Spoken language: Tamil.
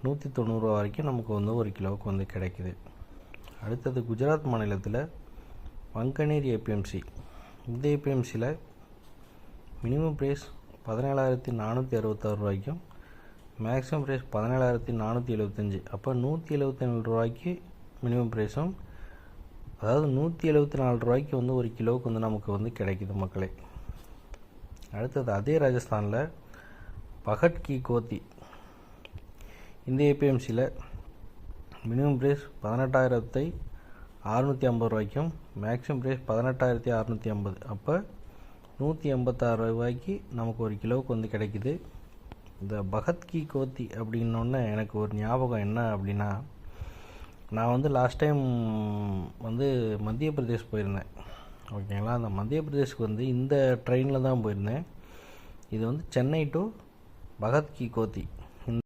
190 வரைக்கும் நமக்கு வந்து ஒரு கிலோவுக்கு வந்து கிடைக்குது. அடுத்தது குஜராத் மாநிலத்தில் வங்கனீர் ஏபிஎம்சி. இந்த ஏபிஎம்சியில் மினிமம் ப்ரைஸ் 17,466 ரூபாய்க்கும் மேக்ஸிமம் ப்ரைஸ் 17,475. அப்போ 174 ரூபாய்க்கு மினிமம் ப்ரைஸும், அதாவது 174 ரூபாய்க்கு வந்து ஒரு கிலோவுக்கு வந்து நமக்கு வந்து கிடைக்குது மக்களே. அடுத்தது அதே ராஜஸ்தானில் பகட் கி கோத்தி. இந்த ஏபிஎம்சியில் மினிமம் ப்ரைஸ் 18,650 ரூபாய்க்கும் மேக்ஸிமம் ப்ரைஸ் 18,650. அப்போ 186 ரூபாய்க்கு நமக்கு ஒரு கிலோவுக்கு வந்து கிடைக்குது. இந்த பகத் கி கோத்தி அப்படின்னோடனே எனக்கு ஒரு ஞாபகம் என்ன அப்படின்னா, நான் வந்து லாஸ்ட் டைம் வந்து மத்திய பிரதேஷ் போயிருந்தேன். ஓகேங்களா, அந்த மத்திய பிரதேஷ்க்கு வந்து இந்த ட்ரெயினில் தான் போயிருந்தேன். இது வந்து சென்னை டு பகத் கி கோத்தி